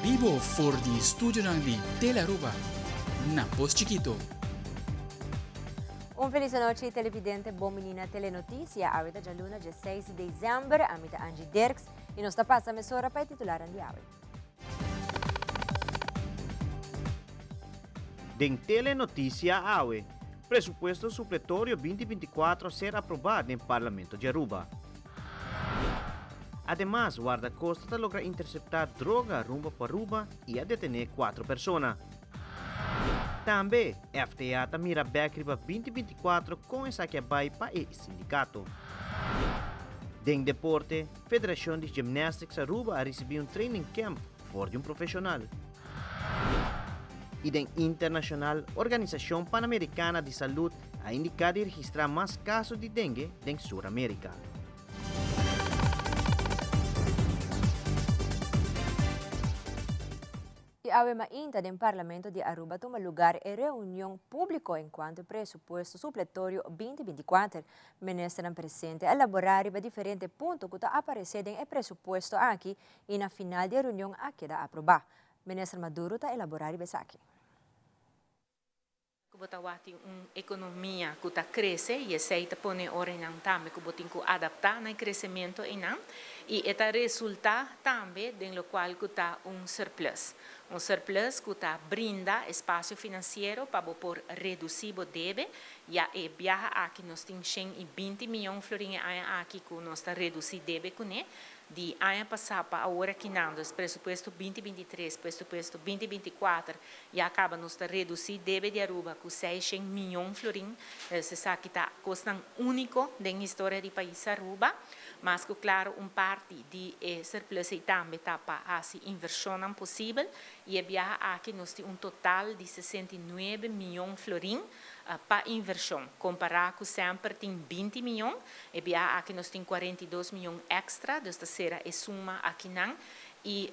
Vivo for di studio di Telaruba, na Post Chiquito. Un felice noche televidente, bom menina telenotícia, ahorita já luna, dia 6 de dezembro, a mita Angie Dirks, e nós passa a emissora para titular de hoje. Den Telenotícia AUE, presupuesto supletório 2024 será aprovado no Parlamento de Aruba. Además, guarda-costas logra interceptar droga rumbo para Aruba e a detener 4 pessoas. Também, FTA mira Becriba 2024 com essa que vai para o sindicato. Den deporte, Federação de Gymnastics Aruba recebeu um training camp for de um profissional. E den internacional, Organização Pan-Americana de Saúde a indicado registrar mais casos de dengue em Sul-América. E a mainta do Parlamento de Aruba toma lugar em reunião pública enquanto presupuesto supletório 2024. O ministro presente elaborar diferentes pontos que aparecem no presupuesto aqui e na final de reunião aqui da aprovar. O ministro Maduro está elaborar isso aqui. Kubotawati economia que está crescendo e aceita pôr ordem também que botem que adaptar no crescimento e esta resulta também do qual que está surplus que está brinda espaço financeiro para por reduzir o débito e viaja aqui nós temos 20 milhões de florins aqui que nós está reduzir débito né de ano passado para agora que não, presupuesto 2023, presupuesto 2024, e acaba nos reduzir débito de Aruba com 600 milhões de florins, se sabe que está custando único na história do país Aruba, mas que claro, parte de surplus também está para a inversão possível, e viaja aqui nós temos total de 69 milhões de florins para inversão, comparado com sempre tem 20 milhões, e viaja aqui nós temos 42 milhões extra, desta será a suma aqui não, e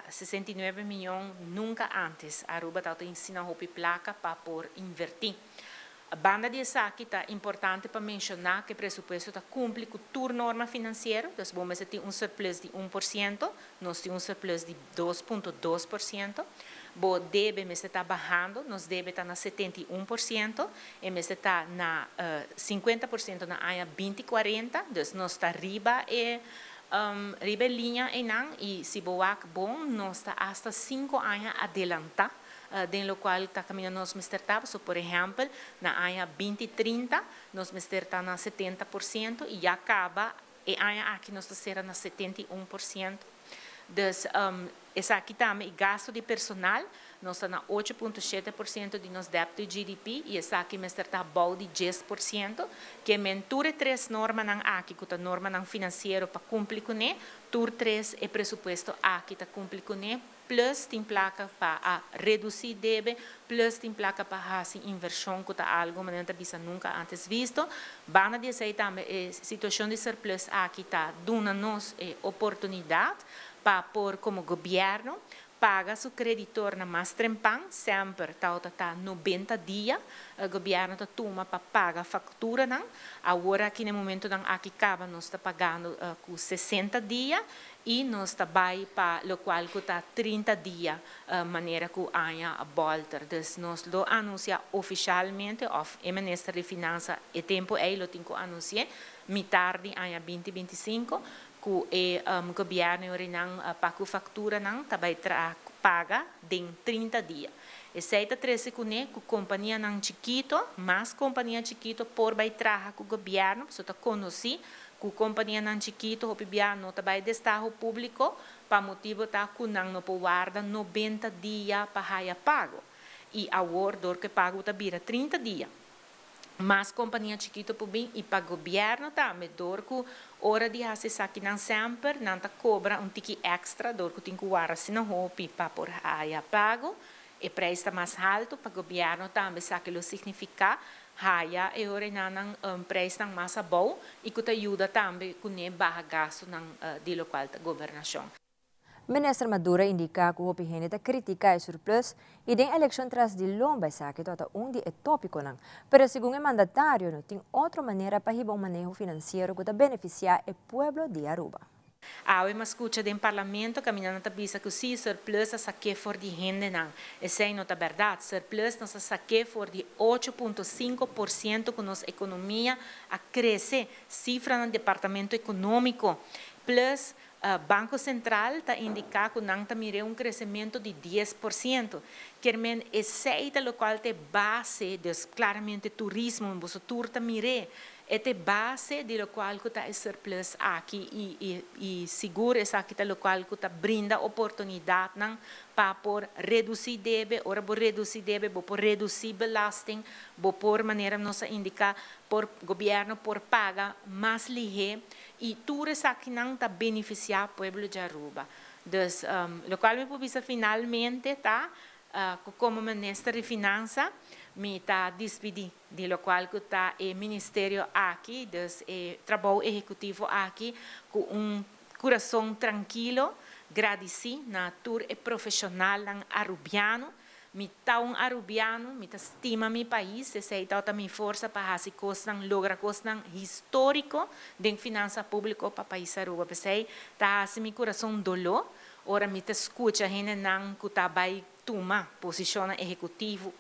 69 milhões nunca antes, a Aruba está ensinando a placa para por invertir. A banda de aqui está importante para mencionar que o presupuesto está cumpre com toda norma financeira, então vamos ter surplus de 1%, nós temos surplus de 2,2%, o débito está bajando, nós débito está na 71%, e está na 50% na área 2040, então nós está riba riba linha e se boa bom, nós está hasta 5 anos adelantado. Den qual está caminhando nós estamos, so, por exemplo, na área 2030, nós estamos na 70% e acaba, e área aqui nós estamos na 71%. Então, essa aqui também, o gasto de personal, nós estamos na 8,7% de nosso débito de GDP, e essa aqui nós estamos bom de 10%, que mentura 3 normas aqui, que a norma financeira para cumprir com ele, tur 3 é presupuesto aqui está cumprir com ele, plus tem placa para reduzir débito, plus tem placa para a inversão, que é algo que nunca antes visto. Bana de dizer também, a situação de surplus aqui está dando-nos oportunidade para pôr como governo, paga seu creditor na mais trempan, sempre está 90 dias, o governo está toma para pagar a fatura, agora aqui no momento aqui acaba, nós está pagando com 60 dias, e nós está vai para o qual está 30 dias, maneira que há a volta. Então, nós lo anuncia oficialmente, o Ministério de Finanças, e tempo lo tem que anunciar, tarde, ano 2025, que o governo paga a fatura, vai paga em 30 dias. E se está que a companhia chiquito, mas companhia chiquito por vai trabalhar com o governo, você está conhecido, que a companhia chiquito, o governo vai destar o público, para motivo tá que não guarda 90 dias para pago. E agora, que pago vira 30 dias. Mas companhia chiquita por bem e para o governo também, que hora de fazer isso aqui não sempre, não cobra tique extra, que tem que guardar se não roupa para por aí pago, e preço mais alto para o governo também, sabe que significa haya e hora não preço mais bom e que ajuda também com o baixo gasto de local da governação. Minister Maduro indica que o opinião critica o surplus e da eleição tras de lomba que tota é tópico não. Pero segundo o mandatário, não tem outra maneira para o manejo financeiro que beneficiar o povo de Aruba. Há uma escuta do parlamento caminhando a bisa que sim surplus a saque for de renda não. Essa é nota verdade. Surplus nossa saque for de 8,5% com nossa economia a crescer. Cifra no departamento econômico. Plus Banco Central está indicando que não está crescimento de 10%. Querem esse é o qual tem base, claramente turismo, você turta mire. É base de lo qual que está surplus aqui e seguro essa que lo qual que brinda oportunidade para por reduzir débito, ora por reduzir débito, por reduzir belasting, por maneira nossa indicar por governo por paga mais ligeiro e tudo isso aqui não está beneficiar o povo de Aruba. Então, lo qual me precisa finalmente tá como ministro de Finanças me está despedir de lo qual que está o ministério aqui, o trabalho executivo aqui com coração tranquilo, agradecido na tour profissional arubiano. Me tá arubiano, me estima meu país, essa é a minha força para fazer coisas, lograr coisas histórico de finança pública para o país Aruba. Pensei, tá assim meu coração dolor, ora me escuta gente não que tá vai tomar posição executivo,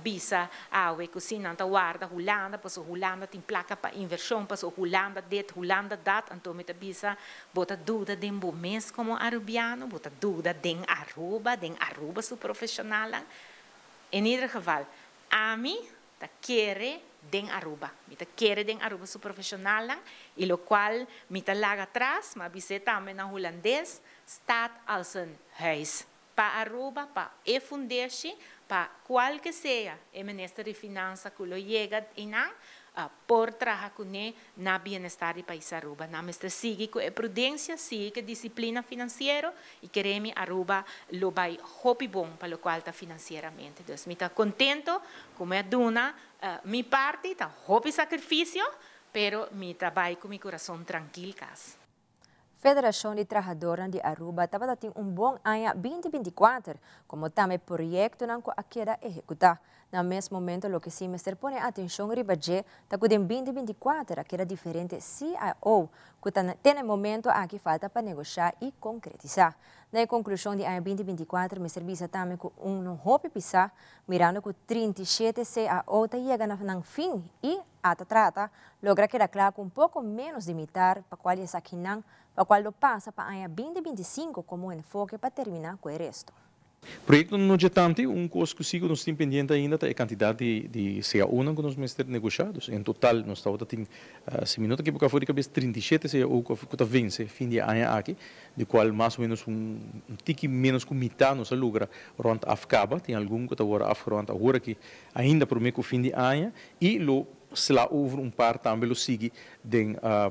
bisa awe kusina ta guarda Holanda, pas Holanda tem placa para inversão, pas Holanda det, Holanda dat, então me bisa bota dúvida de um mês como arubiano, bota dúvida de Aruba su profissional. Em ieder geval, a mim ta quere den Aruba, me ta quere den Aruba su profissional, e lo qual me ta laga atrás, mas bisa também na holandês, staat als een huis. Para Aruba, para a fundação, para qual que seja o ministro de Finanças que lo chega e não, por trabalhar com ele na bem-estar do país Aruba. Nós seguimos com a prudência, seguimos com a disciplina financeira e queremos Aruba lo vai hopi bom para o qual está financeiramente. Então, me está contento, como é dona, minha parte está hopi sacrifício, pero me está vai com meu coração tranquilo casa. Federação de Trabalhadores de Aruba estava tendo bom ano 2024, como também projeto não a queda executar. No mesmo momento, o que se Mr. põe atenção ribaje, está com 2024 a queda diferente CIO, que tem momento aqui falta para negociar e concretizar. Na conclusão de ano 2024, Mr. Bisa também com hope pisar, mirando que 37 CIO está chegando no fim e ata trata, logra quedar claro com pouco menos de metade para qual é aqui não, para qual passa para o ano 2025 como enfoque para terminar com o resto. O projeto não é tanto, coisa que sigo, nós estamos pendentes ainda é a quantidade de CAO que nós vamos ter negociados. Em total, nós estamos tendo, se minuto que por fora, 37 CAO que vence fim de ano aqui, de qual mais ou menos tique menos que metade nós logra rond afcaba, tem algum que está agora afront agora que ainda promete o fim de ano e se lá houve par também lo sigue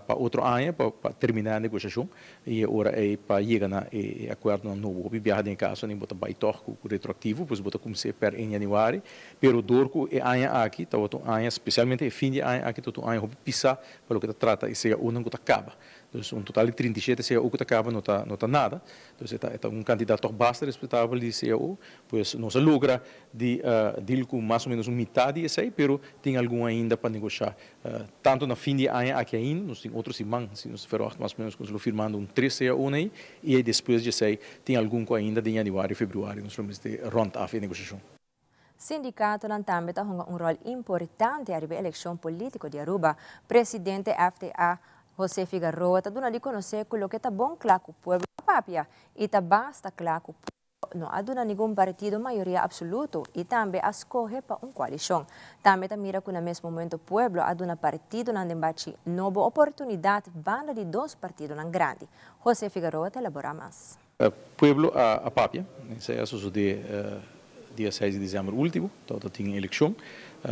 para outro ano para terminar a negociação e agora é para chegar na acordo no novo viagem em caso nem botar baitor com retroativo pois botar começar per em janeiro pero dorco é ano aqui tá outro ano especialmente fim de ano aqui todo ano pisa para o que trata e seja não que acaba então total de 37 seja o que acaba não tá nada então é candidato bastante respeitável de CEO pois não se logra de com mais ou menos metade e sei pero tem algum ainda para negociar tanto na fim de ano aqui ainda nós tem outros irmãos se nós ferro mais ou menos nós firmando 3 CAO aí e aí depois de sei tem algum ainda de janeiro e fevereiro nós vamos ter rond af negociação. Sindicato também tem rol importante na eleição política de Aruba. Presidente FTA José Figueroa está dando a conhecer que o que está bom claro com o povo papia e está basta claro que o povo não há nenhum partido maioria absoluta e também escolhe para uma coalição. Também está mira que no mesmo momento o povo há partido na debate nova oportunidade banda de dois partidos grandes. José Figueroa te elabora mais. O povo a papia, isso é dia 6 de dezembro último, então tinha eleição.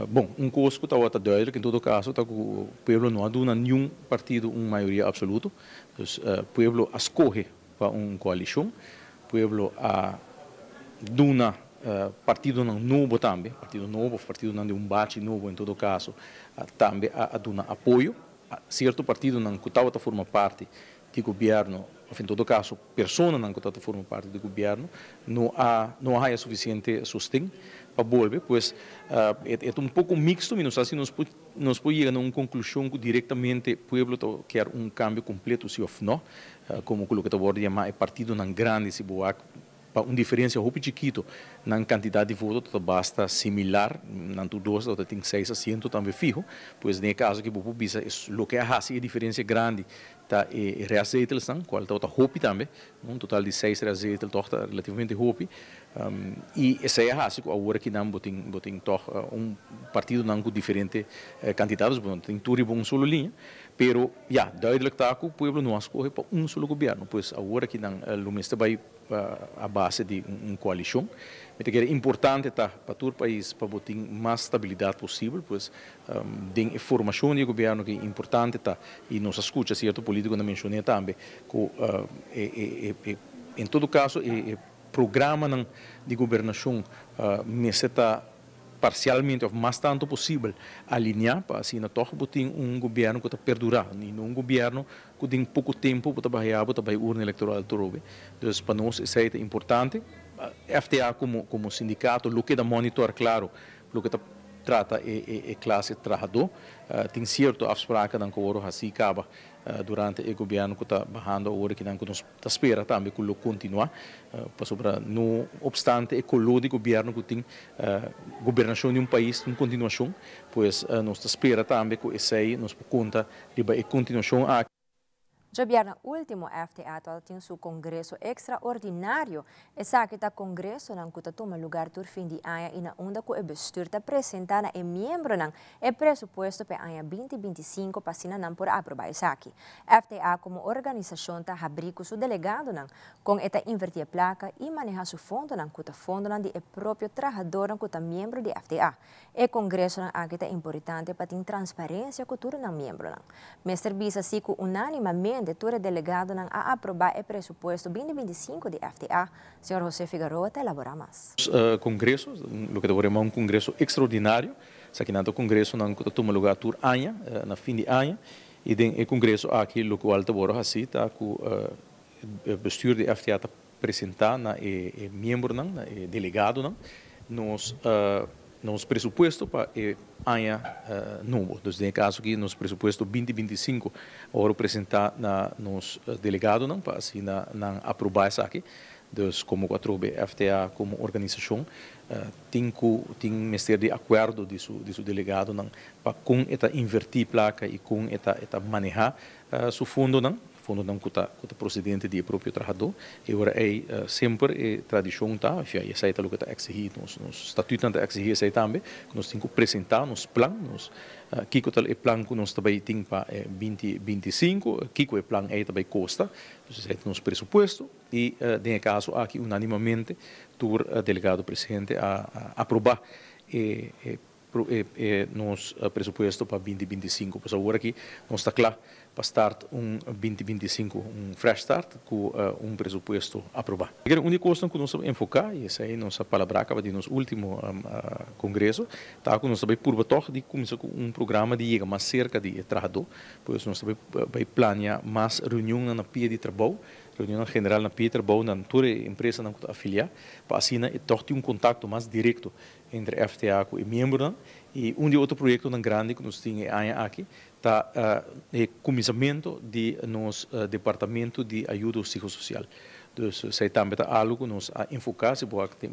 Bom, coisa que está duidelijk, em todo caso, que o povo não aduna nenhum partido uma maioria absoluta. Então, o povo escolhe para uma coalição. O povo aduna partido novo também, partido de bate novo, em todo caso, também aduna apoio. Certo partido que estava a formar parte de governo, em todo caso, pessoas que formam parte do governo, não há suficiente sustento para volver, pois é pouco mixto, mas assim nós podemos chegar a uma conclusão que diretamente o povo quer cambio completo, se ou não, como o que eu vou chamar é partido não grande, se boa para uma diferença muito chiquito na quantidade de votos, basta similar, não todos tem 6 assentos também fijo, pois no caso que o bisa o que há a diferença grande tá reazeitels dan, qual tá hopi também, um total de 6 reazeitels tá relativamente hopi, e essa é a razão agora que não botem toch partido não com diferentes candidatos, tem tudo bom solo linha, pero ja duidelijk tá que o povo não escolhe para solo governo, pois agora que não o mestre vai a base de uma coalição, mas é importante tá para todo o país para botar mais estabilidade possível, pois tem formação de governo que é importante tá e nos escuta certo político não mencionei também que em todo caso programa de governação está parcialmente ou mais tanto possível alinhar para assim toch botar governo que está perdurar e não governo que tem pouco tempo para trabalhar para urna eleitoral trobe. Então para nós isso é importante. FTA como sindicato o que dá monitor claro o que trata é classe trabalhador tem certo afspraken dan que ouro assim acaba durante o governo que está barrando agora que não nos espera também que o continuar para sobre no obstante o colo de governo que tem governação de um país em continuação pois nos espera também que esse aí nos conta de a continuação a O governo último FTA tem seu congresso extraordinário. Essa que está congresso não que toma lugar por fim de ano e na onda que o bestuur está apresentando e membro não é pressuposto para ano 2025 para assinar por aprovar essa aqui. FTA como organização está abrindo seu delegado não com esta invertir placa e manejar seu fundo não que fundo não de próprio trabalhador não que está membro de FTA. O congresso não aqui está importante para ter transparência que tudo não membro não. Mr. Bisa se que unanimamente de todo delegado não a aprovar o pressuposto 2025 de FTA. Senhor José Figueroa está elaborar mais. Congresso, o que deveríamos congresso extraordinário, aqui no congresso não toma lugar por ano, na fim de ano, e o congresso aqui o qual deveríamos assim tá com o bestuur de FTA tá apresentar na membro não, delegado não, nos pressuposto para ano novo. Então, no caso aqui, nos pressuposto 2025, agora apresentar nos delegados não para assim não aprovar isso aqui. Então, como a FTA como organização tem mestre de acordo de seu delegado não para com esta invertir placa e com esta manejar seu fundo não que está procedente do próprio trabalhador e agora sempre tradição tá e essa é o que está exigido nos estatutos está exigido essa também que nós temos que apresentar nos planos que é o plano que nós também temos para 2025 que é o plano também custa então é nos pressuposto e em caso aqui unanimamente o delegado presidente a aprovar nos pressuposto para 2025 pois agora aqui nós está claro para start 2025 fresh start com pressuposto aprovado. A única coisa que nós vamos enfocar e essa é nossa palavra acaba de nosso último congresso tá que nós também por toque de começar com programa de chegar mais cerca de trabalhador pois nós também vai planear mais reunião na pia de trabalho reunião general na pia de trabalho na toda empresa não afiliar para assim ter contato mais direto entre FTA e membro e de outro projeto grande que nós temos aqui tá o começamento de nos departamento de ajuda psicossocial. Então, isso também é algo que nós enfocar se pode ter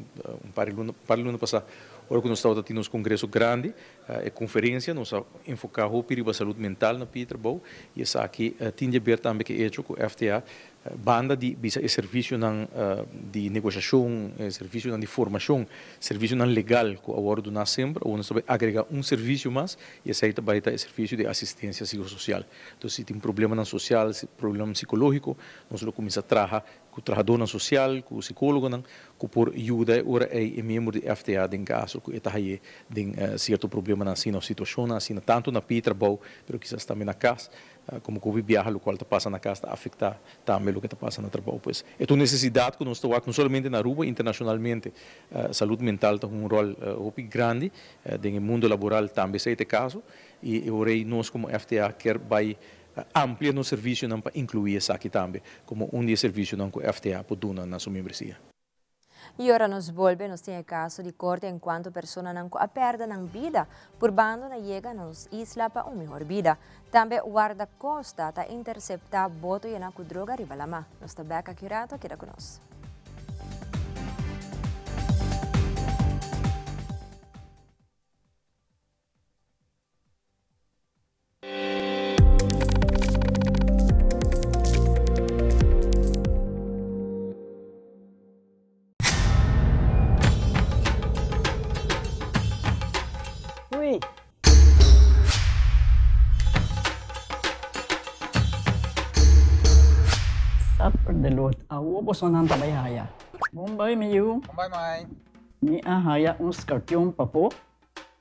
para o ano passado Ora que nós estamos tendo um congresso grande, conferência, nós enfocar o perigo da saúde mental na Peterborough e essa aqui tinha a ver também que é hecho com o FTA, banda de serviço de negociação, serviço de formação, serviço legal que agora do nós sempre, ou nós também agregar serviço mais e esse aí também é serviço de assistência psicossocial. Então se tem problema social, problema psicológico, nós lo começa a trabalhar com o trabalhador social, com o psicólogo, que por ajuda ora é membro de FTA em caso que está aí tem certo problema na situação, assim tanto na Peterborough, pero quizás também na casa, como que o viaja o qual está passando na casa, está afetar também o que está passando no trabalho. Pois é uma necessidade que nós estamos não somente na Aruba, internacionalmente, saúde mental tem rol grande, no mundo laboral também é esse caso, e nós como FTA quer vai amplia no serviço para incluir isso aqui também, como um dia serviço que o FTA pode dar na sua membresia. E ora nos volve, nos tem caso de corte enquanto persona não a perda ng vida por bando na chega nos isla para melhor vida. Também guarda-costa ta interceptar boto e na droga ribalama. Nos tabeca curato aqui da conosco. Uy. Sapper de lot. Awo po sonan tabayhaya. Bombay miyu. Bombay mai. Ni ahaya un scorpion papo.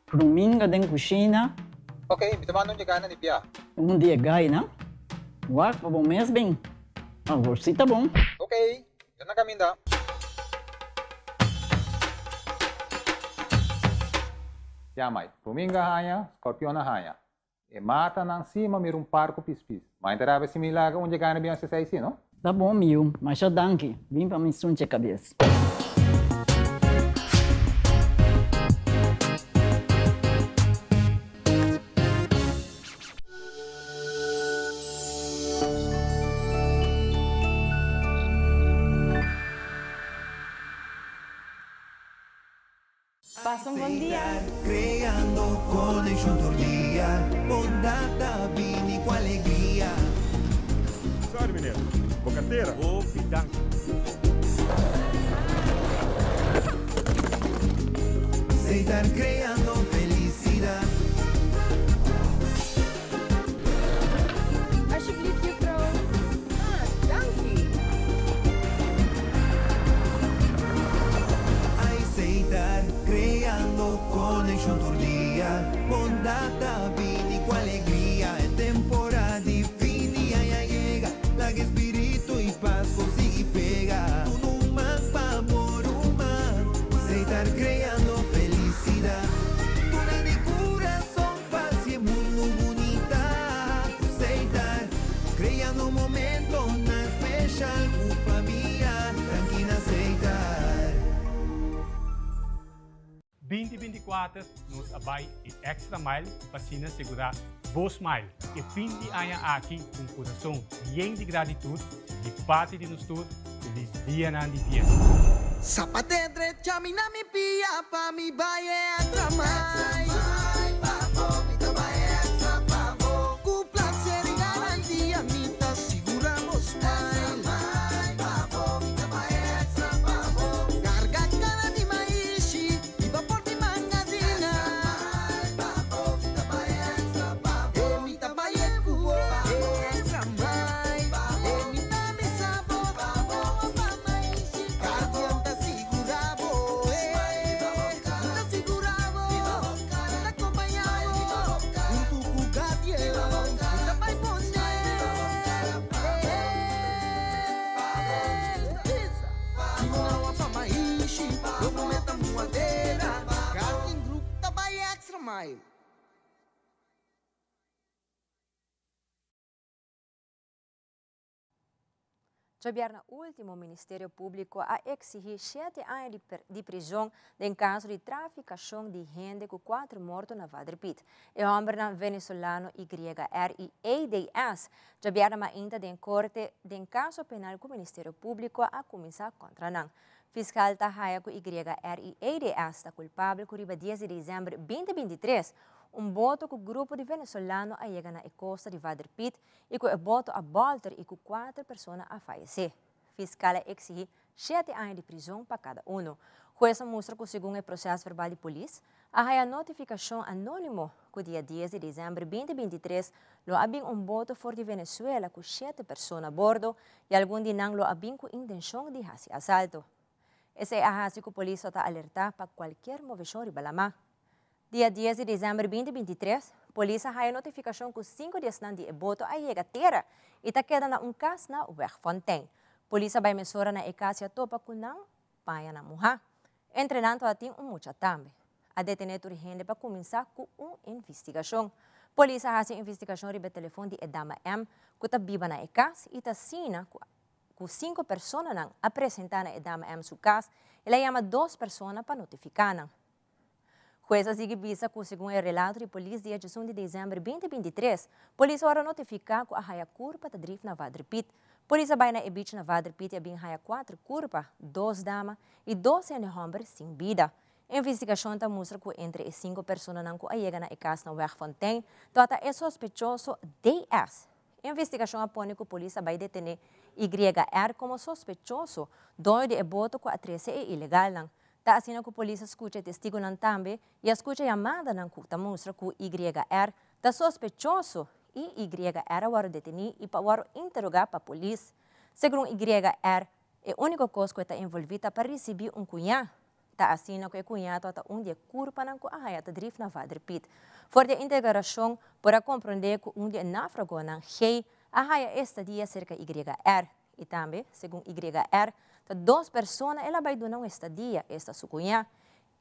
Pruminga den kusina. Okay, bitamano niya gana ni Pia. Un dia gay na. Wak pa bom mes bem. Agorsita bom. Okay, yan na kami da. Ya mai, Puminga haya, Scorpion na haya. E mata nang cima mir parco pispis. Mas interava similar onde gana bem essa aí, não? Tá bom, miu. Mas já danke. Vim pra me sunche cabeça. Passa un buon dia. Creando connection todo dia, bondata, vini com alegria. Sorry, mineiro. Bocateira? Ô, pidanque. Sei estar creando felicidade. Alsjeblieft, juffrouw. Ah, dank u. Ai, sei estar creando connection todo dia, bondata, vini com alegria. É temporada de fim, ai, ai, llega. La que espírito e paz consigo pegar. Tu não mapa amor humano. Sei estar creando felicidade. Tu na de coração, paz e muito bonita. Sei estar creando momento na especial com família. Tranquila, sei estar. 2024 nos abay e extra mile para segurar Boa Smile e fim de ano aqui com coração bem de gratitude de parte de nós todos. Feliz dia na de fiesta. Zapate derecha, mi na mi pia, pa mi baye extra mais. Papo, mi ta baye extra papo. Cu placer y garantía, mi ta seguramos mais. Papo, mi ta baye extra papo. Carga cara di maishi, y vapor di magazina. Papo, mi ta baye extra papo. Mi ta baye cubo, extra mais. Mi ta mi sabor, papo, pa maishi. Cardian ta segurabo, ta segurabo, ta acompanhado. Junto com o Gadiel, ta vai poner. Não pa maishi, documenta moadeira. Cardian Group ta vai extra mile. Governo último Ministério Público a exigir 7 anos de prisão em caso de traficação de gente com 4 mortos na Vaderpit. O homem venezuelano YRIADS governo ainda em corte em caso penal com o Ministério Público a começar contra não. Fiscal Tahaya com YRIADS está culpável com 10 de dezembro de 2023. Voto que o grupo de venezuelanos a chegar na costa de Vaderpit e que o voto a Bolter e que 4 pessoas a falecer. Fiscal exige 7 anos de prisão para cada um. Jueza mostra que, segundo o processo verbal de polícia, há notificação anônima que dia 10 de dezembro de 2023 lo havia voto for de Venezuela com 7 pessoas a bordo e algum de não lo havia com intenção de fazer assalto. Esse é a que a polícia está alerta para qualquer movição de Balamá. Dia 10 de dezembro de 2023, a polícia ha notificação que 5 dias de voto a chegar e está queda na casa na Wegfontein. Polícia vai mesurar na casa topa que não paia na muha. Entretanto, tem muita também. A detener urgente para começar com uma investigação. Polícia hace investigação ribe telefone de Edama M, que tá viva na casa e tá sina com 5 pessoas não apresentar na Edama M su casa, ela chama 2 pessoas para notificar. Jueza sigue visa que, segundo o relato de polícia, dia 1 de dezembro de 2023, polícia ora notificar que a raia curpa está drift na Vadripit. Polícia vai na beach na Vadripit e bem raia 4 curpa, 2 damas e 12 homens sem vida. A investigação está mostra que entre as 5 pessoas que chegam na casa na Wegfontein, tota é sospechoso DS. A investigação aponta que a polícia vai detener YR como sospechoso, doido de voto que a 13 é ilegal. Tá assim que a polícia escuta testigo também e escuta chamada que mostra que YR está sospechoso e YR agora detenido e para interrogar para a polícia. Segundo YR, é a única coisa que está envolvida para receber cunhado. Tá assim que o cunhado está dia curpa que a raia drift na Vadripit. For de integração, para compreender que dia náufrago a raia estadia cerca YR. E também, segundo YR, 2 pessoas ela vai dar uma estadia, esta sua cunhada.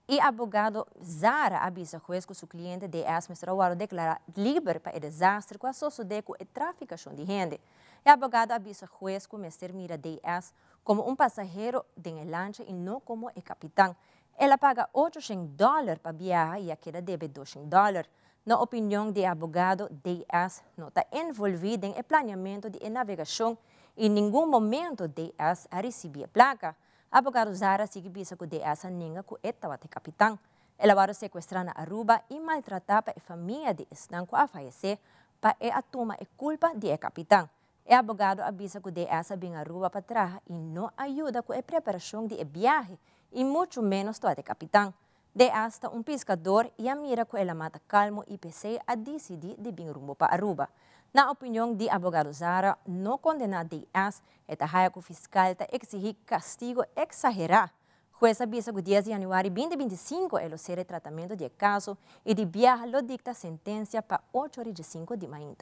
E abogado Zara avisa juez que seu cliente DS Mr. declara livre para o desastre que sucede com a traficação de gente. E abogado avisa juez que o Mr. mira DS como passageiro de lancha e não como o capitão. Ela paga $800 para viajar e queda deve $200. Na opinião do abogado, DS não está envolvido em planeamento de navegação e em nenhum momento DS a receber placa. Abogado Zara sigue visa que DS ninga que estava de capitão. Ela vai sequestrar na Aruba e maltratar a família de Stan que a falecer para a toma a culpa de capitão. O abogado avisa que DS vem a Aruba para trás e não ajuda com a preparação de viagem e muito menos de capitão. DS é pescador e a mira que ela mata calmo e PC a decidir de vir rumo para Aruba. Na opinião do abogado Zara, não condenar DS é a que o fiscal está exigir castigo exagerado. Juez avisa que 10 de janeiro de 2025 é o ser tratamento de caso e de viaje lo dicta sentença para 8:05 de manhã.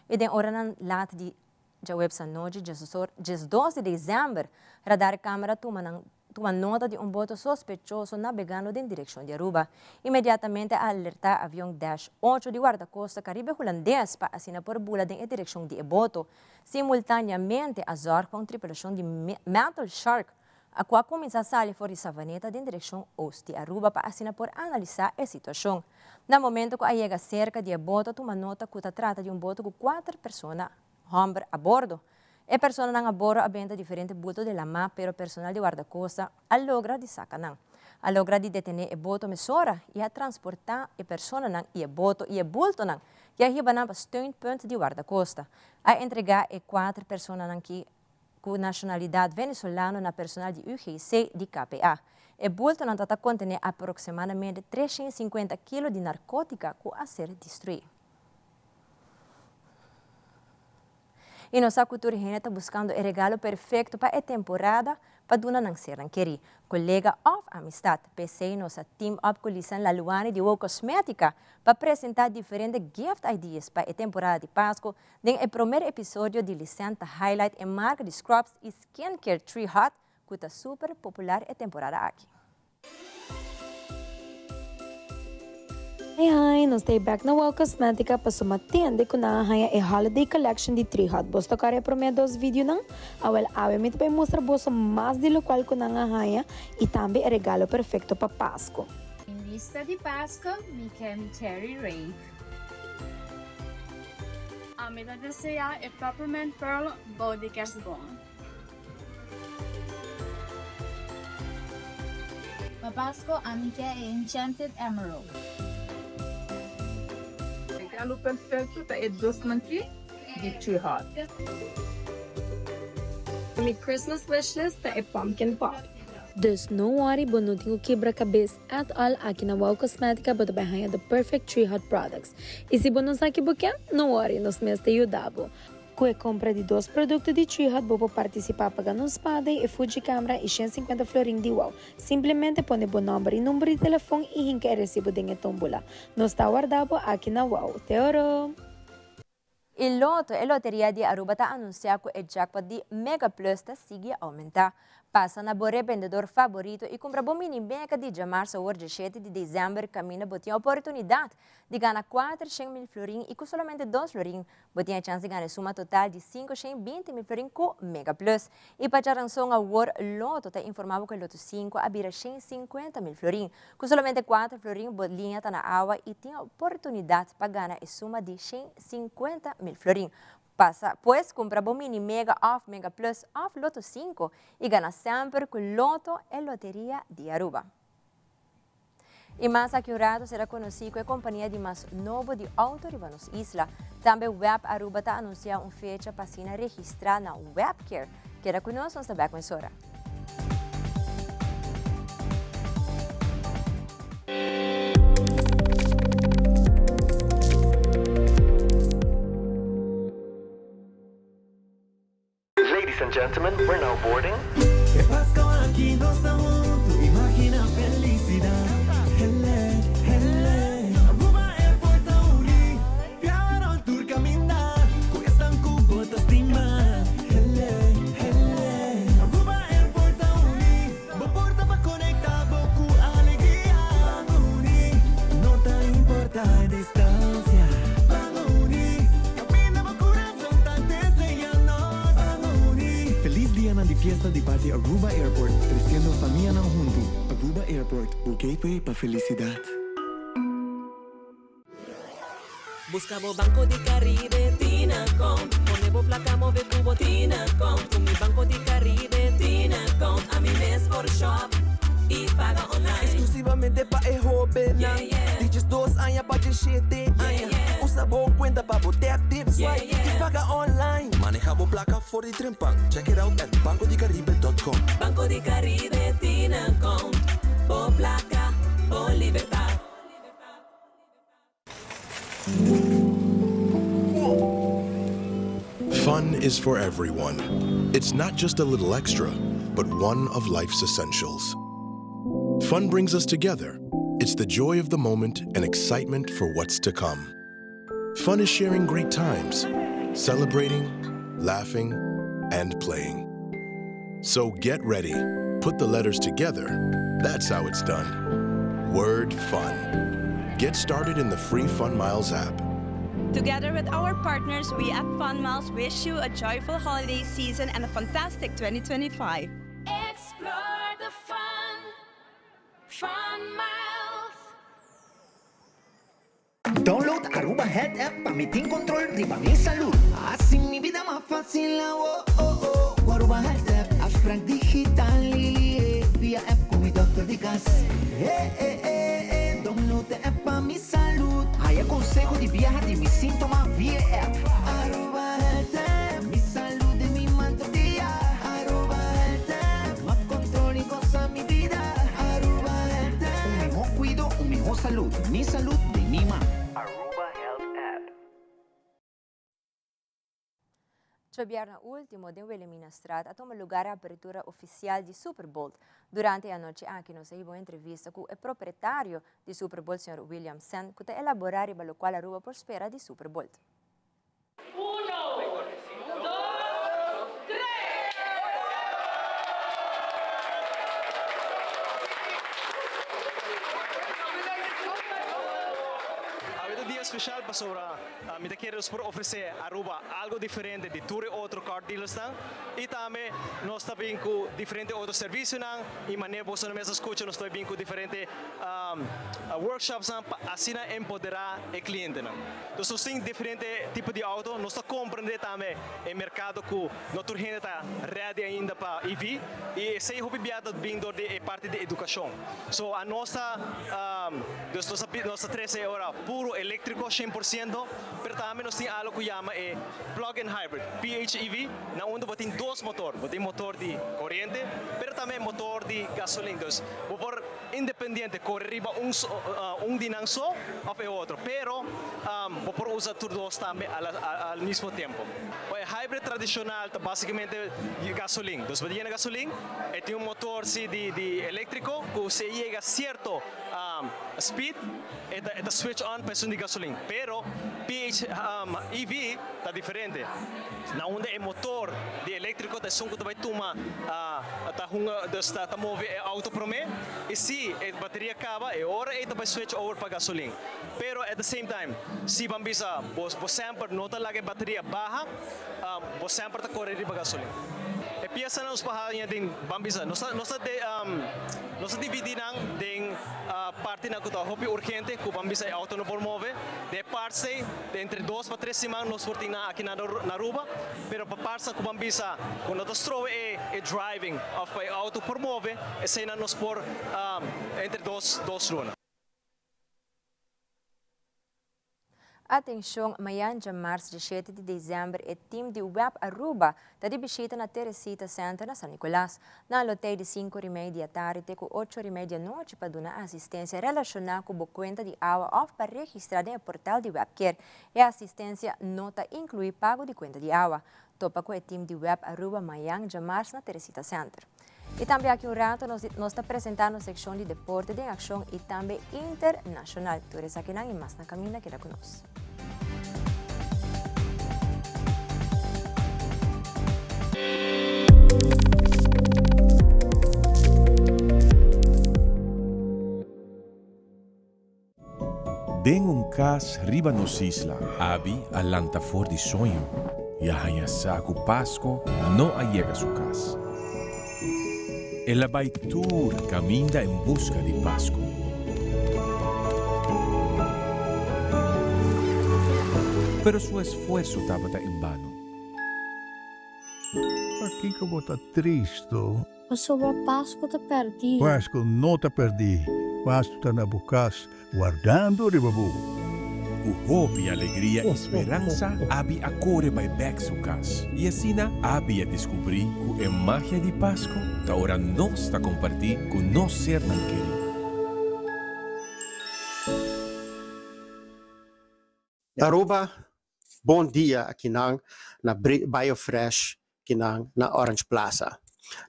E den hora lata de web sa noite, 12 de dezembro, radar câmera toma nota de boto sospechoso navegando em direção de Aruba. Imediatamente alerta avião Dash 8 de guarda-costa Caribe holandês para assinar por bula em direção de boto. Simultaneamente, a zorga com tripulação de Metal Shark, a qual começa a sair fora de Savaneta em direção oeste de Aruba para assinar por analisar a situação. No momento que chega cerca de boto, toma nota que se trata de boto com 4 pessoas homem a bordo. E pessoas a bordo aventa diferentes bultos de lama, pero personal de guarda-costa a logra de sacar. A logra de detener o boto mesora e a transportar a pessoa e o boto e o bulto e a riba para steunpunt de guarda-costa. A entregar a 4 pessoas que com nacionalidade venezuelana na personal de UGC de KPA. O bulto está contém aproximadamente 350 kg de narcótica que a ser destruído. E nossa cultura está buscando o regalo perfeito para a temporada para Duna Nang Serangkeri. Colega of Amistad, PC nossa team up com Lisan Laluane de Wow Cosmética para apresentar diferentes gift ideas para a temporada de Páscoa. Em o primeiro episódio de Lisan ta highlight a marca de scrubs e skincare Tree Hut que está super popular a temporada aqui. Hi, nós estamos back na Wow Cosmética para suma tienda que na a holiday collection de Tree Hut. Vos tocar a primeiro dos vídeos não? Awel obviamente vai mostrar vos mais de lo qual que na e também o regalo perfeito para Páscoa. Em vista de Páscoa, me chamo Terry Ray. A minha deseja é Peppermint Pearl Body Casbon. Para Páscoa, a minha é Enchanted Emerald. Regalo perfeito é doce manti de Tree Hut. Minha Christmas wishlist é pumpkin pop. Dus não worry, bo não tenho quebra-cabeça at all aqui na Wow Cosmética para banhar the perfect Tree Hut products. E se você não sabe o que é, não worry, nós mesmos te ajudamos. Com a compra de 2 produtos de Tree Hut, você participar pagando um espada e Fuji câmera e 150 florinhos de Wow. Simplesmente põe o número e número de telefone e quer receber a tombola. Nós está guardado aqui na Wow. Teoro! E loteria de Aruba está anunciando que o jackpot de Mega Plus está sigue a aumentar. Passa na bore vendedor favorito e compra bom mini beca de março ao 17 de dezembro caminha botinha oportunidade de ganhar 400.000 florim e com somente 2 florim botinha a chance de ganhar suma total de 520.000 florim com Mega Plus. E para a ranção ao War Loto está informado que o Loto 5 abira 150.000 florim com somente 4 florim bolinha está na água e tem a oportunidade para ganhar a suma de 150.000 florim. Passa, pois, compra bom mini Mega off Mega Plus off Loto 5 e ganha sempre com Loto e Loteria de Aruba. E mais accurato será conhecido a companhia de mais novo de auto de Banos Isla. Também o Web Aruba está anunciando uma fecha para se registrar na Webcare. Queda conosco, nós estamos com a hora. Ladies and gentlemen, we're now boarding. ¿Qué pasa aquí? No estamos juntos. Imagina felicidad. Hele, hele. Aruba Airport Auri. Piano al tour caminar. Cuestan cubotas estimar. Hele, hele. Aruba Airport Auri. Porta para conectar boku alegría. Auri. No te importa a distancia. Auri. Camina por corazón tan deseando. Auri. Feliz dia na de fiesta de parte Aruba Airport. Crescendo família não junto. Aruba Airport, o gateway para felicidade. Buscamos Banco de Caribe, Tinacom. Ponemos placa, move cubo, Tinacom. Con mi Banco de Caribe, Tinacom. A mi mes por shop e paga online. Exclusivamente para el joven. Dices 2 años para 7 años. Usa boa conta para botar tips. E paga online. Manejamos placa for the Trimpan. Check it out at bancodecaribe.com. Banco de Caribe, Tinacom. Por placa, por libertad. Fun is for everyone. It's not just a little extra, but one of life's essentials. Fun brings us together. It's the joy of the moment and excitement for what's to come. Fun is sharing great times, celebrating, laughing, and playing. So get ready. Put the letters together. That's how it's done. Word fun. Get started in the free Fun Miles app. Together with our partners, we at Fun Miles wish you a joyful holiday season and a fantastic 2025. Explore the fun. Fun Miles. Download Aruba Health App para mi team control de mi salud. Así mi vida más fácil. Aruba Health App, abstract digital y via app con mi doctor de casa. Download the app para mi salud. Aí aconselho de viajar de mi síntoma via app. Aruba Health App, mi salud de mi manto dia. Aruba Health App, más control y goza mi vida. Aruba Health App, un mejor cuido, un mejor salud. Mi salud de mi mano. Aruba Health App. Giovedì ultimo deu eliminastrado a tomar lugar a apertura oficial de Super Bowl. Durante a noite aqui nós tivemos entrevista com o proprietário de Super Bowl, Sr. William Sen, que está elaborando para o qual a rua por espera de Super Bowl. Especial para me queremos por oferecer a Aruba algo diferente de tour outro car dealers e também nós também com diferente outros serviços e maneira você não mesmo escuta nós também com diferente workshops assim empoderar o cliente então nós temos diferente tipo de auto nós está compreender também o mercado que nossa gente está ready ainda para EV e sei que biada vindo de parte de educação so a nossa nossa 13 horas puro elétrico 100%, pero também nós temos algo que chama plug-in hybrid, PHEV, na onde você tem 2 motores, você tem motor de corrente, pero também motor de gasolina. Então, você independente correr de não só ou outro, pero você usa tudo dois também ao mesmo tempo. O hybrid tradicional é basicamente gasolina. Então, você tem gasolina, e tem motor de elétrico que você chega a certo speed, esta switch on para de gasolina. Pero EV está diferente. Na onde é motor de elétrico, da som que vai tomar, tá mover é auto para mim. E se a bateria acaba, é hora esta vai switch over para gasolina. Pero at the same time, se bambisa, você sempre nota lá que a bateria baixa, você sempre tá correndo para gasolina. E piasa na uspahannya din bambisa. Nosa dividinan din parte na kuta hopi urgente ku bambisa e auto no promove. De parte de entre 2 para 3 semanas nos fortina aqui na Aruba, pero pa parsa ku bambisa quando to strove e driving of by auto promove e sena nos por entre 2 runas. Atenção, amanhã, dia março, 17 de dezembro, o time de Web Aruba está de visita na Teresita Center na San Nicolás. Na loteria de 5h30 da tarde, com 8h30 da noite para dar assistência relacionada com a conta de água off para registrar no portal de WebCare. E a assistência nota inclui pago de conta de água. Topa com o time de Web Aruba amanhã, dia março, na Teresita Center. E também aqui um rato, nós está apresentando a secção de deporte de ação e também internacional. Tu eres aqui na mais na caminha que era conosco. Den um cas riba nos isla, abi alanta for de sonho, e a saco Pasco não allega su cas. Ela vai tour caminha em busca de Pasco. Pero su esfuerzo estaba en vano. Por que eu vou estar triste? O sobre Páscoa te perdi. Páscoa não te perdi. Páscoa está na bucas, guardando ribabu. O hope, alegria e esperança abi a corre by back su cas. E assim abi a descobrir que a magia de Páscoa ta ora nós está compartir com nós ser não querido. Aruba, bom dia aqui na Biofresh, aqui na Orange Plaza.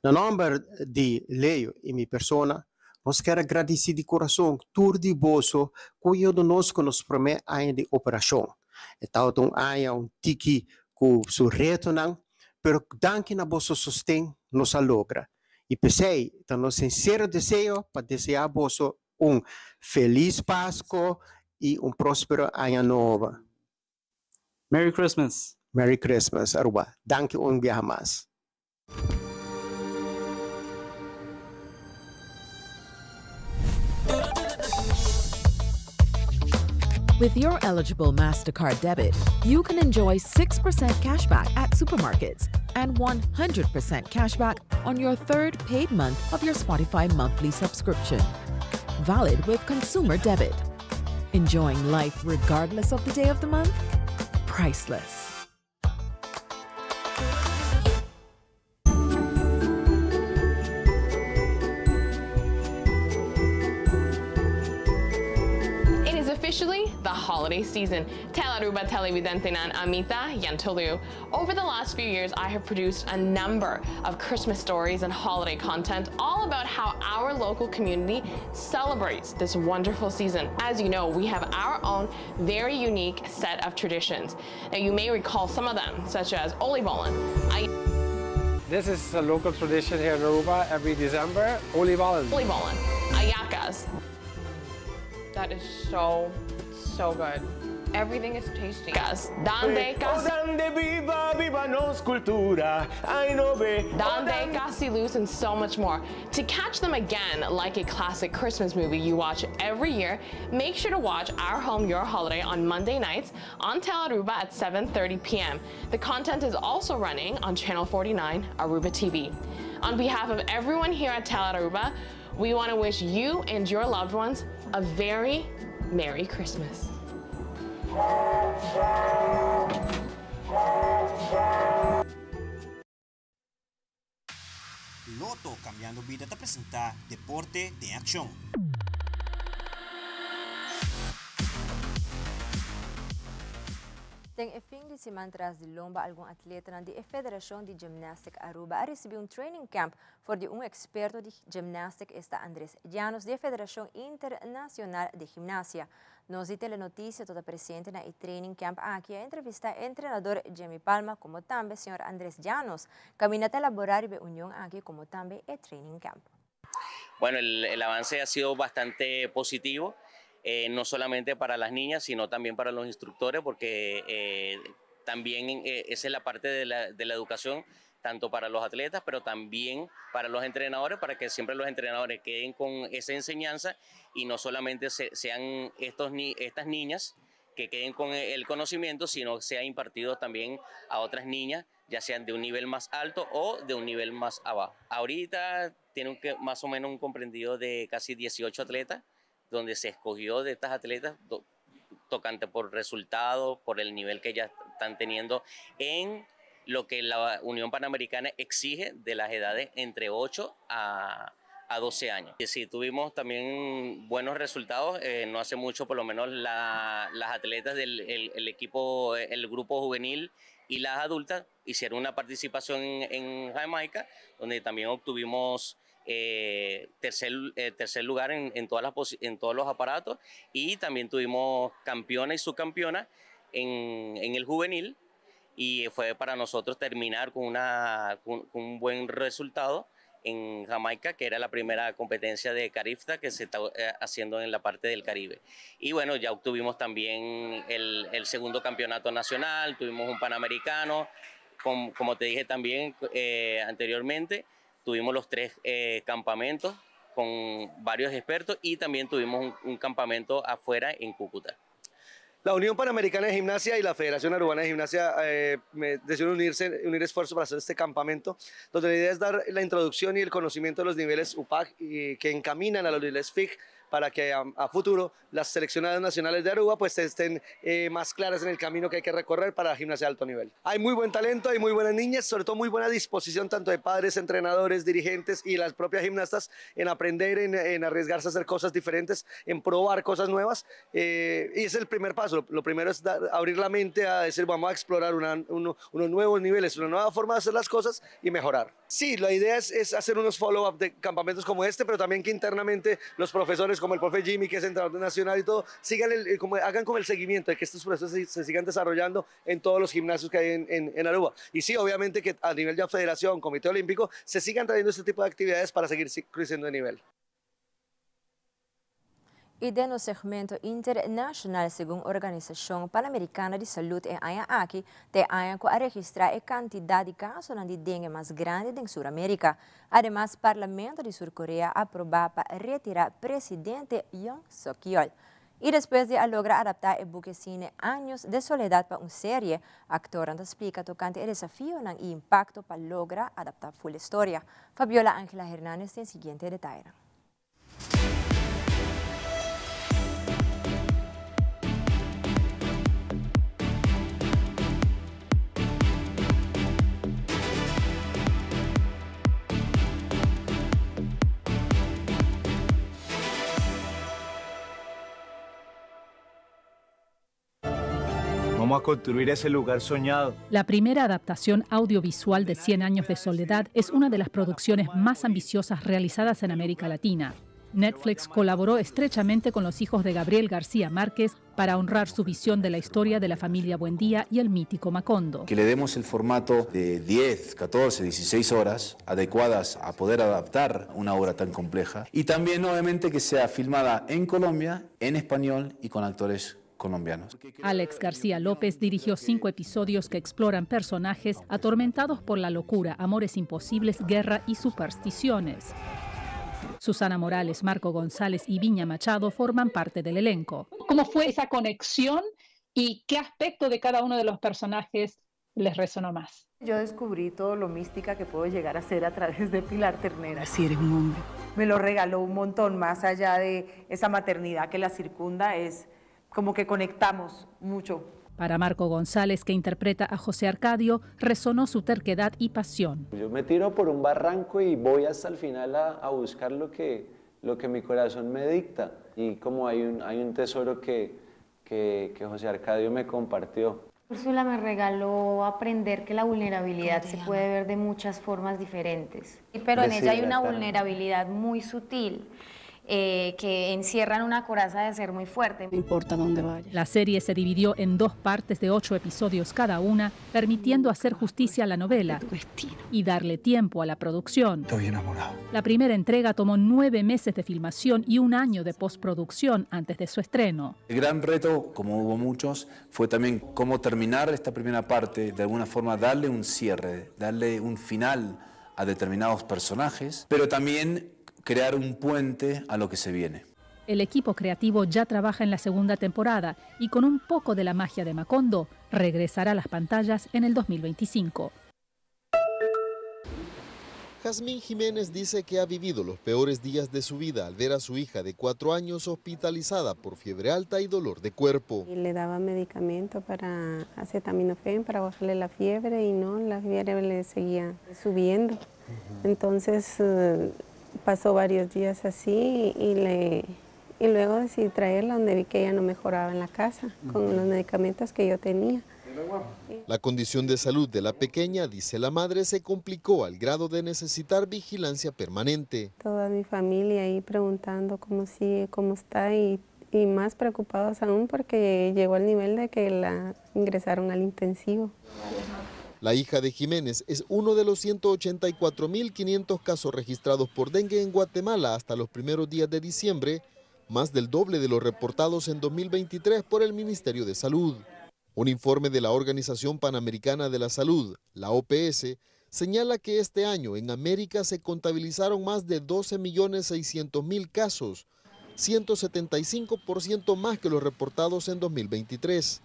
No nome de Leo e minha persona, nós queremos agradecer de coração tudo de bolso que nós nos promete ainda de operação. Então, há tiki com seu reto, pero danke na bolso sustém nos logra. E pensei, então, nosso sincero desejo para desejar bolso feliz Páscoa e próspero ano novo. Merry Christmas. Merry Christmas, Aruba. Danke viaje mais. With your eligible MasterCard debit, you can enjoy 6% cashback at supermarkets and 100% cashback on your third paid month of your Spotify monthly subscription. Valid with consumer debit. Enjoying life regardless of the day of the month? Priceless. Officially the holiday season. Telearuba televidente nan Amita Yantolu. Over the last few years, I have produced a number of Christmas stories and holiday content all about how our local community celebrates this wonderful season. As you know, we have our own very unique set of traditions. Now, you may recall some of them, such as Olibollen. This is a local tradition here in Aruba every December. Olibollen. Olibollen. Ayakas. That is so good. Everything is tasty. Dande viva, viva nos cultura. Ay no ve. Dande Casilus and so much more. To catch them again, like a classic Christmas movie you watch every year, make sure to watch Our Home, Your Holiday on Monday nights on Telearuba at 7:30 p.m. The content is also running on Channel 49, Aruba TV. On behalf of everyone here at Telearuba, we want to wish you and your loved ones a very Merry Christmas. Loto Cambiando Vida te presenta Deporte de Acción. Tem fim de semana atrás de lomba, algum atleta na Federação de Gimnástica Aruba recebeu um training camp for de experto de ginástica, está Andrés Llanos, da Federação Internacional de Gimnasia. Nós de Telenotícia toda presente na training camp aqui a entrevista o treinador Jamie Palma, como também o senhor Andrés Llanos, caminata elaborar a união aqui como também o training camp. Bueno, el avance ha sido bastante positivo. No solamente para las niñas, sino también para los instructores, porque también esa es la parte de la educación, tanto para los atletas, pero también para los entrenadores, para que siempre los entrenadores queden con esa enseñanza y no solamente sean estas niñas que queden con el conocimiento, sino sea impartido también a otras niñas, ya sean de un nivel más alto o de un nivel más abajo. Ahorita tienen más o menos un comprendido de casi 18 atletas, donde se escogió de estas atletas tocante por resultados, por el nivel que ellas están teniendo en lo que la Unión Panamericana exige de las edades entre 8 a 12 años. Y sí, tuvimos también buenos resultados, no hace mucho por lo menos las atletas del equipo, el grupo juvenil y las adultas hicieron una participación en Jamaica, donde también obtuvimos tercer lugar en todos los aparatos, y también tuvimos campeona y subcampeona en el juvenil, y fue para nosotros terminar con un buen resultado en Jamaica, que era la primera competencia de Carifta que se está haciendo en la parte del Caribe. Y bueno, ya obtuvimos también el segundo campeonato nacional, tuvimos un panamericano, como te dije también anteriormente, tuvimos los 3 campamentos con varios expertos, y también tuvimos un campamento afuera en Cúcuta. La Unión Panamericana de Gimnasia y la Federación Arubana de Gimnasia decidieron unir esfuerzos para hacer este campamento, donde la idea es dar la introducción y el conocimiento de los niveles UPAC y que encaminan a los niveles FIG, para que a futuro las seleccionadas nacionales de Aruba pues estén más claras en el camino que hay que recorrer para la gimnasia de alto nivel. Hay muy buen talento, hay muy buenas niñas, sobre todo muy buena disposición tanto de padres, entrenadores, dirigentes y las propias gimnastas en aprender, en arriesgarse a hacer cosas diferentes, en probar cosas nuevas, y ese es el primer paso. Lo primero es abrir la mente a decir vamos a explorar unos nuevos niveles, una nueva forma de hacer las cosas y mejorar. Sí, la idea es hacer unos follow-up de campamentos como este, pero también que internamente los profesores como el profe Jimmy, que es entrenador nacional y todo, hagan como el seguimiento de que estos procesos se sigan desarrollando en todos los gimnasios que hay en Aruba. Y sí, obviamente que a nivel de federación, comité olímpico, se sigan trayendo este tipo de actividades para seguir creciendo de nivel. E no segmento internacional, segundo a Organização Pan-Americana de Saúde em aqui, tem a registrar a quantidade de casos de dengue mais grande em Sudamérica. Ademais, o Parlamento de Sul-Coreia aprovou para retirar o presidente Yoon Suk-yeol. E depois de lograr adaptar o buque cine Anos de Soledad para uma série, o actor explica tocante o desafio e impacto para lograr adaptar a full história. Fabiola Ángela Hernández tem o seguinte detalhe. Vamos a construir ese lugar soñado. La primera adaptación audiovisual de 100 años de soledad es una de las producciones más ambiciosas realizadas en América Latina. Netflix colaboró estrechamente con los hijos de Gabriel García Márquez para honrar su visión de la historia de la familia Buendía y el mítico Macondo. Que le demos el formato de 10, 14, 16 horas adecuadas a poder adaptar una obra tan compleja, y también obviamente que sea filmada en Colombia, en español y con actores colombianos. Alex García López dirigió 5 episodios que exploran personajes atormentados por la locura, amores imposibles, guerra y supersticiones. Susana Morales, Marco González y Viña Machado forman parte del elenco. ¿Cómo fue esa conexión y qué aspecto de cada uno de los personajes les resonó más? Yo descubrí todo lo mística que puedo llegar a ser a través de Pilar Ternera. Si eres un hombre. Me lo regaló un montón, más allá de esa maternidad que la circunda, es como que conectamos mucho. Para Marco González, que interpreta a José Arcadio, resonó su terquedad y pasión. Yo me tiro por un barranco y voy hasta el final a buscar lo que mi corazón me dicta. Y como hay un tesoro que José Arcadio me compartió. Úrsula me regaló aprender que la vulnerabilidad se puede ver de muchas formas diferentes. Pero en ella hay una vulnerabilidad muy sutil. Que encierran una coraza de ser muy fuerte. No importa dónde vaya. La serie se dividió en 2 partes de 8 episodios cada una, permitiendo hacer justicia a la novela y darle tiempo a la producción. Estoy enamorado. La primera entrega tomó 9 meses de filmación y 1 año de postproducción antes de su estreno. El gran reto, como hubo muchos, fue también cómo terminar esta primera parte, de alguna forma darle un cierre, darle un final a determinados personajes, pero también crear un puente a lo que se viene. El equipo creativo ya trabaja en la segunda temporada y con un poco de la magia de Macondo regresará a las pantallas en el 2025. Jazmín Jiménez dice que ha vivido los peores días de su vida al ver a su hija de 4 años hospitalizada por fiebre alta y dolor de cuerpo. Y le daba medicamento para acetaminofén para bajarle la fiebre y no, la fiebre le seguía subiendo. Entonces pasó varios días así y luego decidí traerla donde vi que ella no mejoraba en la casa con los medicamentos que yo tenía. La condición de salud de la pequeña, dice la madre, se complicó al grado de necesitar vigilancia permanente. Toda mi familia ahí preguntando cómo sigue, cómo está y más preocupados aún porque llegó al nivel de que la ingresaron al intensivo. La hija de Jiménez es uno de los 184.500 casos registrados por dengue en Guatemala hasta los primeros días de diciembre, más del doble de los reportados en 2023 por el Ministerio de Salud. Un informe de la Organización Panamericana de la Salud, la OPS, señala que este año en América se contabilizaron más de 12.600.000 casos, 175% más que los reportados en 2023.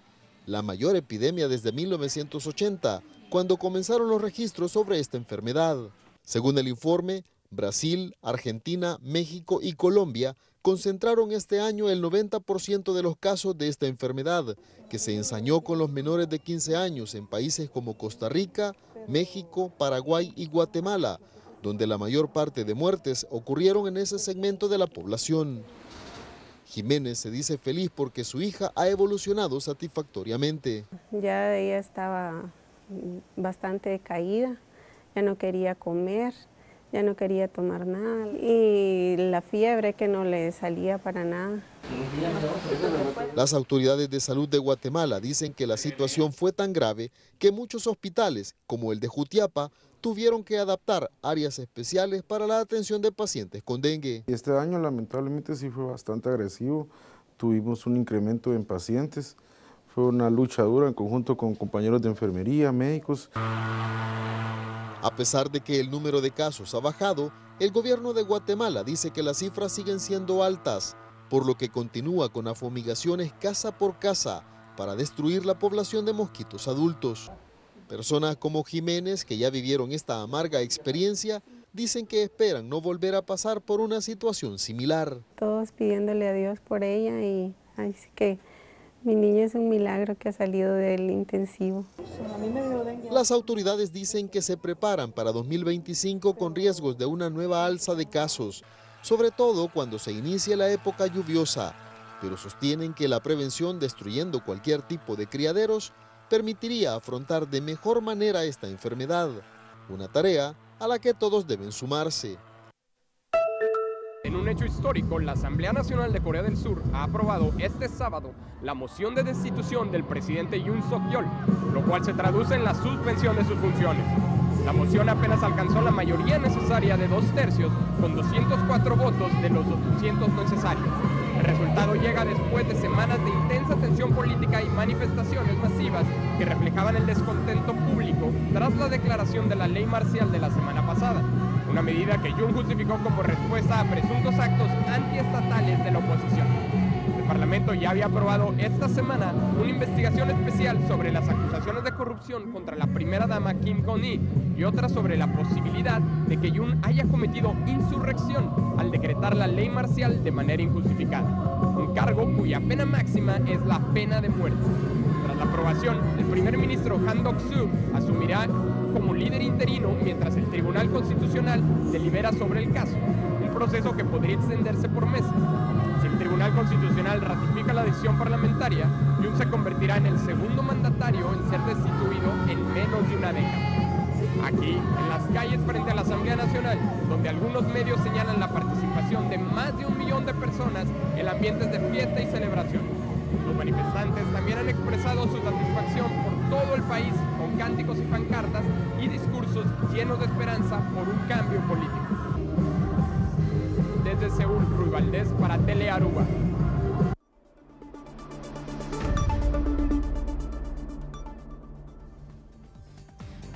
La mayor epidemia desde 1980, cuando comenzaron los registros sobre esta enfermedad. Según el informe, Brasil, Argentina, México y Colombia concentraron este año el 90% de los casos de esta enfermedad, que se ensañó con los menores de 15 años en países como Costa Rica, México, Paraguay y Guatemala, donde la mayor parte de muertes ocurrieron en ese segmento de la población. Jiménez se dice feliz porque su hija ha evolucionado satisfactoriamente. Ya ella estaba bastante decaída, ya no quería comer, ya no quería tomar nada y la fiebre que no le salía para nada. Las autoridades de salud de Guatemala dicen que la situación fue tan grave que muchos hospitales, como el de Jutiapa, tuvieron que adaptar áreas especiales para la atención de pacientes con dengue. Este año lamentablemente sí fue bastante agresivo, tuvimos un incremento en pacientes, fue una lucha dura en conjunto con compañeros de enfermería, médicos. A pesar de que el número de casos ha bajado, el gobierno de Guatemala dice que las cifras siguen siendo altas, por lo que continúa con afumigaciones casa por casa para destruir la población de mosquitos adultos. Personas como Jiménez, que ya vivieron esta amarga experiencia, dicen que esperan no volver a pasar por una situación similar. Todos pidiéndole a Dios por ella y así que mi niña es un milagro que ha salido del intensivo. Las autoridades dicen que se preparan para 2025 con riesgos de una nueva alza de casos, sobre todo cuando se inicie la época lluviosa, pero sostienen que la prevención destruyendo cualquier tipo de criaderos permitiría afrontar de mejor manera esta enfermedad, una tarea a la que todos deben sumarse. En un hecho histórico, la Asamblea Nacional de Corea del Sur ha aprobado este sábado la moción de destitución del presidente Yoon Suk-yeol, lo cual se traduce en la suspensión de sus funciones. La moción apenas alcanzó la mayoría necesaria de 2/3, con 204 votos de los 200 necesarios. El resultado llega después de semanas de intensa tensión política y manifestaciones masivas que reflejaban el descontento público tras la declaración de la ley marcial de la semana pasada, una medida que Yoon justificó como respuesta a presuntos actos antiestatales de la oposición. El Parlamento ya había aprobado esta semana una investigación especial sobre las acusaciones de corrupción contra la primera dama Kim Jong-il y otra sobre la posibilidad de que Yoon haya cometido insurrección al decretar la ley marcial de manera injustificada, un cargo cuya pena máxima es la pena de muerte. Tras la aprobación, el primer ministro Han Duck-soo asumirá como líder interino mientras el Tribunal Constitucional delibera sobre el caso, un proceso que podría extenderse por meses. Si el Tribunal Constitucional ratifica la decisión parlamentaria, Yun se convertirá en el segundo mandatario en ser destituido en menos de una década. Aquí, en las calles frente a la Asamblea Nacional, donde algunos medios señalan la participación de más de 1 millón de personas en ambientes de fiesta y celebración. Los manifestantes también han expresado su satisfacción por todo el país con cánticos y pancartas y discursos llenos de esperanza por un cambio político. Desde Seúl, Rui Valdés para Tele Aruba.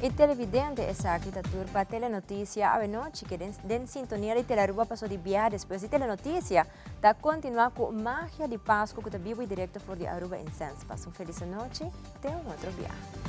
Il televidente Esakita Turpa Telenoticia avenoci che den sintonia di Telearuba passò di via después di Telenoticia da continuar con magia di Pascua que vivo y directo for di Aruba in Sense. Passa un felice noche, te un otro viaje.